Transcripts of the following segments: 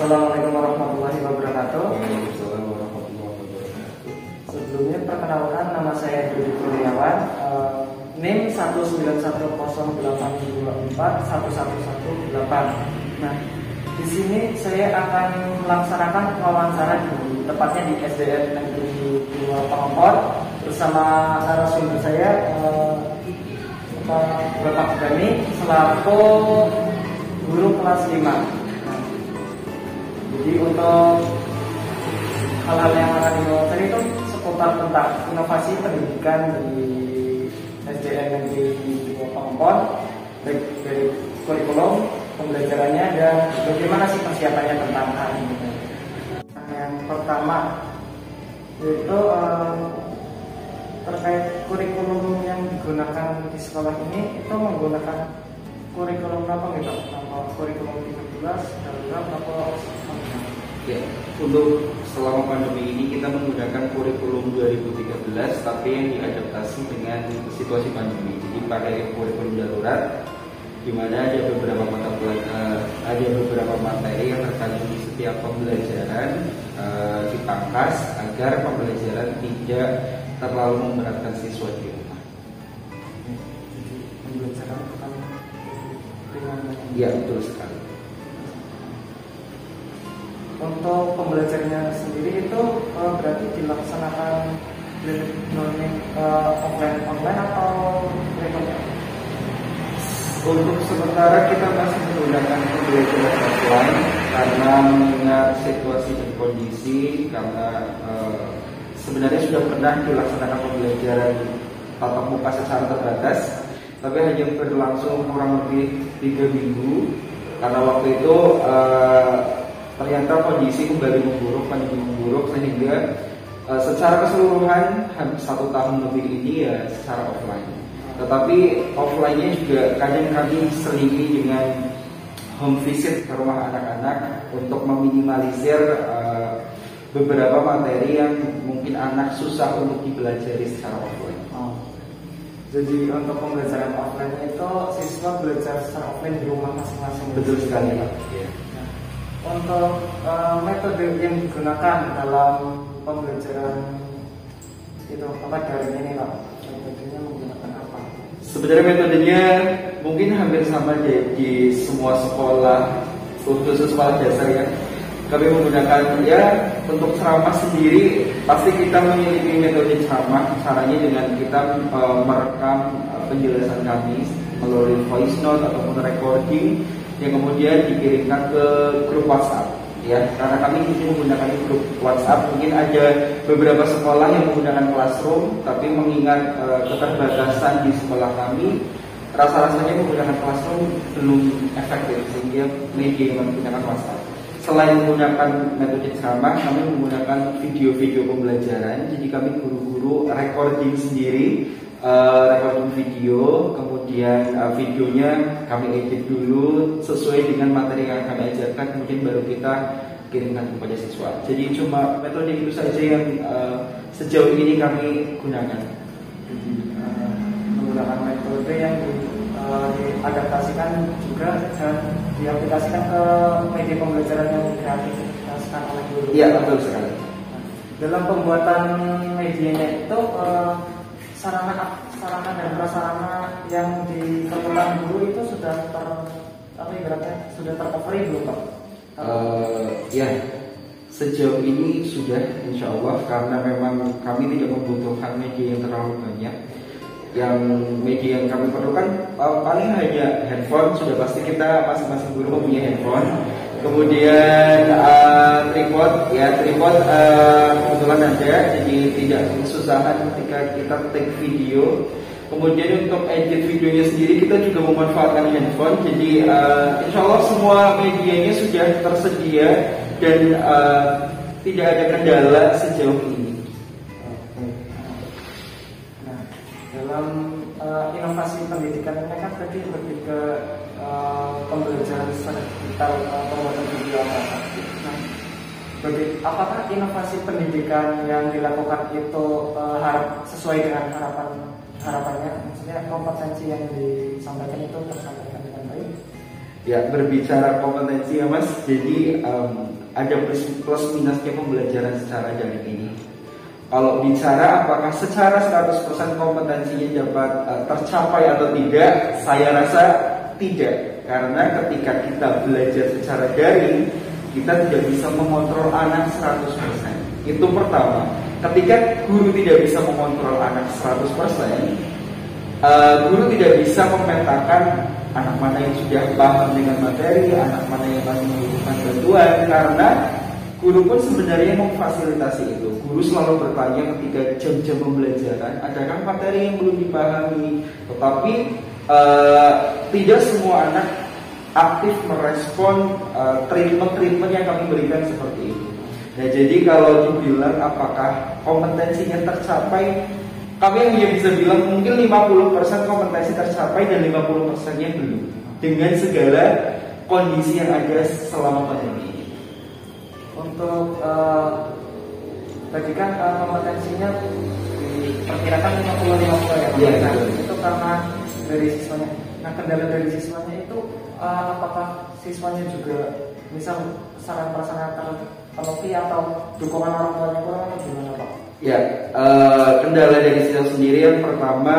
Assalamualaikum warahmatullahi wabarakatuh. Waalaikumsalam warahmatullahi wabarakatuh. Sebelumnya perkenalkan, nama saya Dodi Kurniawan, NIM 19188241118. Nah, di sini saya akan melaksanakan wawancara tepatnya di SDN Negeri 2 Pengempot bersama narasumber saya Bapak Gani selaku guru kelas 5. Jadi untuk hal-hal yang akan diwawancara itu seputar tentang inovasi pendidikan di SDN Negeri 2 Pengempot, baik dari kurikulum, pembelajarannya, dan bagaimana sih persiapannya tentang hal ini. Yang pertama yaitu terkait kurikulum yang digunakan di sekolah ini, itu menggunakan kurikulum apa gitu? Kurikulum 13 darurat atau Ya, untuk selama pandemi ini kita menggunakan kurikulum 2013 tapi yang diadaptasi dengan situasi pandemi. Jadi pakai kurikulum darurat di mana ada beberapa materi yang terkandung di setiap pembelajaran dipangkas agar pembelajaran tidak terlalu memberatkan siswa di rumah. Pembelajaran Ya, betul sekali. Untuk pembelajarannya sendiri itu berarti dilaksanakan learning offline atau remote? Untuk sementara kita masih menggunakan pembelajaran offline karena mengingat situasi dan kondisi, karena sebenarnya sudah pernah dilaksanakan pembelajaran tatap muka secara terbatas, tapi hanya berlangsung kurang lebih 3 minggu karena waktu itu ternyata kondisi kembali memburuk, pandemi memburuk, sehingga secara keseluruhan 1 tahun lebih ini ya secara offline. Tetapi offline-nya juga kadang kami selingi dengan home visit ke rumah anak-anak untuk meminimalisir beberapa materi yang mungkin anak susah untuk dipelajari secara offline. Jadi untuk pembelajaran offline itu siswa belajar secara offline di rumah masing-masing. Betul sekali, Pak. Ya. Untuk metode yang digunakan dalam pembelajaran itu daring ini, Pak, metodenya menggunakan apa? Sebenarnya metodenya mungkin hampir sama di semua sekolah, khusus sekolah dasar ya. Kami menggunakan untuk ceramah sendiri pasti kita memiliki metode ceramah. Caranya dengan kita merekam penjelasan kami melalui voice note ataupun recording yang kemudian dikirimkan ke grup WhatsApp. Ya, karena kami di sini menggunakan grup WhatsApp. Mungkin ada beberapa sekolah yang menggunakan Classroom, tapi mengingat keterbatasan di sekolah kami, rasa-rasanya menggunakan Classroom belum efektif, sehingga media yang menggunakan WhatsApp. Selain menggunakan metode ceramah, kami menggunakan video-video pembelajaran. Jadi kami guru-guru recording sendiri, recording video, kemudian videonya kami edit dulu sesuai dengan materi yang kami ajarkan, kemudian baru kita kirimkan kepada siswa. Jadi cuma metode itu saja yang sejauh ini kami gunakan. Menggunakan metode yang diadaptasikan juga dan diaplikasikan ke media pembelajaran yang diaplikasikan oleh guru. Iya, betul sekali. Dalam pembuatan medianya itu sarana dan prasarana yang diperlukan guru itu sudah tercovery belum, Pak? Ya, sejauh ini sudah, insya Allah, karena memang kami tidak membutuhkan media yang terlalu banyak. Yang media yang kami perlukan paling hanya handphone. Sudah pasti kita masing-masing guru mempunyai handphone. Kemudian tripod kebetulan ada, jadi tidak kesusahan ketika kita take video. Kemudian untuk edit videonya sendiri kita juga memanfaatkan handphone. Jadi insya Allah semua medianya sudah tersedia dan tidak ada kendala sejauh ini. Dalam inovasi pendidikan ini kan tadi lebih ke pembelajaran secara digital, pembuatan video apa. Nah, apakah inovasi pendidikan yang dilakukan itu sesuai dengan harapannya? Maksudnya kompetensi yang disampaikan itu tersampaikan dengan baik? Ya, berbicara kompetensi ya Mas, jadi ada plus minusnya pembelajaran secara daring ini. Kalau bicara apakah secara 100% kompetensinya dapat tercapai atau tidak, saya rasa tidak. Karena ketika kita belajar secara daring, kita tidak bisa mengontrol anak 100%. Itu pertama. Ketika guru tidak bisa mengontrol anak 100%, guru tidak bisa memetakan anak mana yang sudah paham dengan materi, anak mana yang masih membutuhkan bantuan, karena guru pun sebenarnya memfasilitasi itu. Guru selalu bertanya ketika jam-jam pembelajaran, adakah materi yang belum dipahami? Tetapi tidak semua anak aktif merespon treatment yang kami berikan seperti itu. Nah, jadi kalau dibilang apakah kompetensinya tercapai, kami hanya bisa bilang mungkin 50% kompetensi tercapai dan 50%-nya belum, dengan segala kondisi yang ada selama pandemi ini. Untuk tadi kan kompetensinya diperkirakan 50-50 ya, ya, itu karena dari siswanya. Nah, kendala dari siswanya itu apakah siswanya juga misal saran prasarana terpenuhi atau dukungan orang tuanya kurang atau gimana Pak? Ya, kendala dari siswa sendiri yang pertama,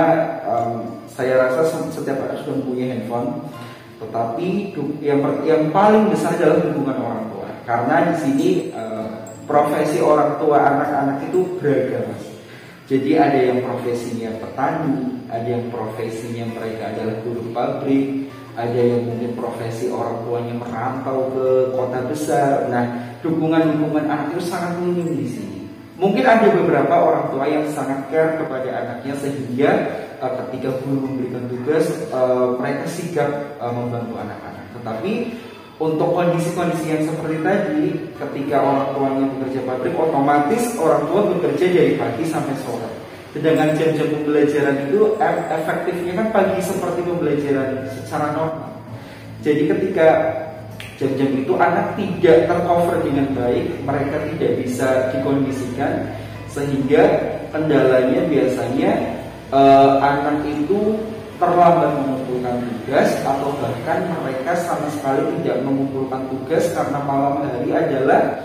saya rasa setiap anak sudah punya handphone, tetapi yang paling besar adalah dukungan orang tua. Karena di sini profesi orang tua anak-anak itu beragam, Mas. Jadi ada yang profesinya petani, ada yang profesinya mereka adalah buruh pabrik, ada yang mungkin profesi orang tuanya merantau ke kota besar. Nah, dukungan anak itu sangat minim di sini. Mungkin ada beberapa orang tua yang sangat care kepada anaknya sehingga ketika guru memberikan tugas mereka sigap membantu anak-anak. Tetapi untuk kondisi-kondisi yang seperti tadi, ketika orang tuanya bekerja pabrik, otomatis orang tua bekerja dari pagi sampai sore. Sedangkan jam-jam pembelajaran itu efektifnya kan pagi seperti pembelajaran secara normal. Jadi ketika jam-jam itu anak tidak tercover dengan baik, mereka tidak bisa dikondisikan, sehingga kendalanya biasanya anak itu terlambat mengumpulkan tugas, atau bahkan mereka sama sekali tidak mengumpulkan tugas karena malam hari adalah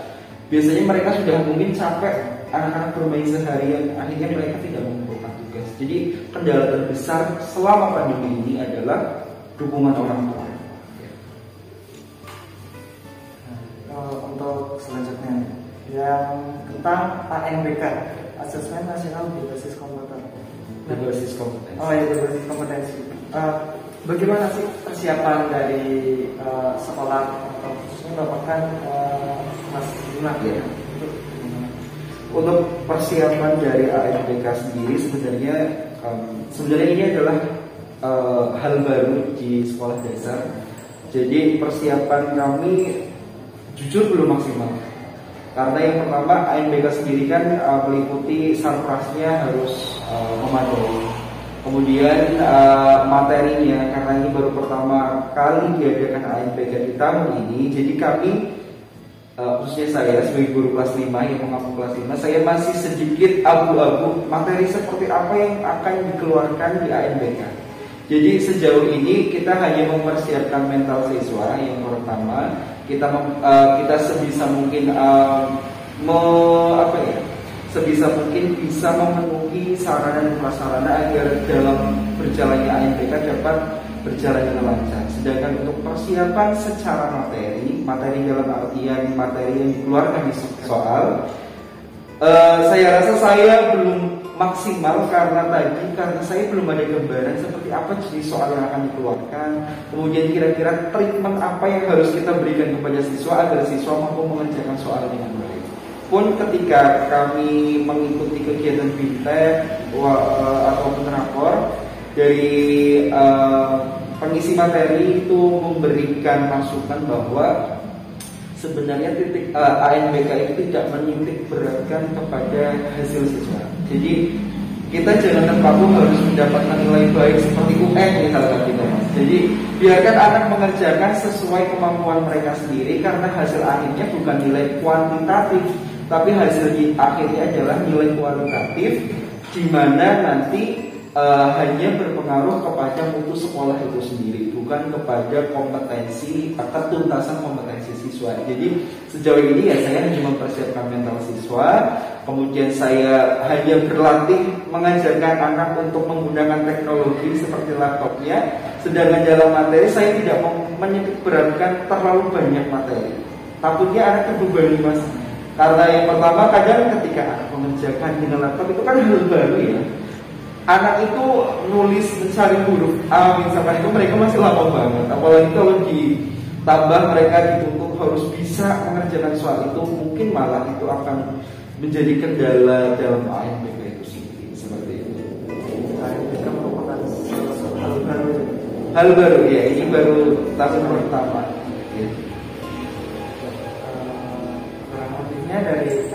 biasanya mereka sudah mungkin capek, anak-anak bermain seharian, akhirnya mereka tidak mengumpulkan tugas. Jadi kendala terbesar selama pandemi ini adalah dukungan orang tua. Untuk selanjutnya yang tentang ANBK, Asesmen Nasional Berbasis Komputer. Berbasis kompetensi. Oh ya, berbasis kompetensi. Bagaimana sih persiapan dari sekolah atau khususnya bahkan Mas Bima? Ya. Untuk persiapan dari ANBK sendiri sebenarnya ini adalah hal baru di sekolah dasar. Jadi persiapan kami jujur belum maksimal. Karena yang pertama ANBK sendiri kan meliputi sarprasnya harus memadai. Kemudian materinya, karena ini baru pertama kali diadakan ANBK di tahun ini, jadi kami khususnya saya sebagai guru kelas 5 yang mengaku kelas 5, saya masih sedikit abu-abu materi seperti apa yang akan dikeluarkan di ANBK. Jadi sejauh ini kita hanya mempersiapkan mental siswa. Yang pertama, kita sebisa mungkin sebisa mungkin bisa memenuhi sarana dan prasarana agar dalam berjalannya ANBK dapat berjalan dengan lancar. Sedangkan untuk persiapan secara materi dalam artian materi yang dikeluarkan di soal, saya rasa saya belum maksimal karena saya belum ada gambaran seperti apa jenis soal yang akan dikeluarkan. Kemudian kira-kira treatment apa yang harus kita berikan kepada siswa agar siswa mampu mengerjakan soal dengan baik. Pun ketika kami mengikuti kegiatan BIMTEK ataupun rapor dari pengisi materi itu memberikan masukan bahwa sebenarnya titik ANBK itu tidak menitik beratkan kepada hasil siswa. Jadi kita jangan terpaku harus mendapatkan nilai baik seperti UN misalkan gitu, Mas. Jadi biarkan anak mengerjakan sesuai kemampuan mereka sendiri, karena hasil akhirnya bukan nilai kuantitatif, tapi hasil akhirnya adalah nilai kualitatif, di mana nanti hanya berpengaruh kepada mutu sekolah itu sendiri, ditujukan kepada kompetensi, ketuntasan kompetensi siswa. Jadi sejauh ini ya saya hanya mempersiapkan mental siswa, kemudian saya hanya berlatih mengajarkan anak untuk menggunakan teknologi seperti laptopnya, sedangkan dalam materi saya tidak menitik beratkan terlalu banyak materi. Takutnya anak terbebani mas, karena yang pertama kadang ketika anak mengerjakan dengan laptop itu kan hal baru ya. Anak itu nulis mencari huruf A misalkan itu mereka masih lama banget, apalagi kalau ditambah mereka dituntut harus bisa mengerjakan soal itu, mungkin malah itu akan menjadi kendala dalam ANPP itu sendiri seperti itu. Itu merupakan hal baru. Hal baru ya, ini baru tahun pertama. Kurang lebihnya dari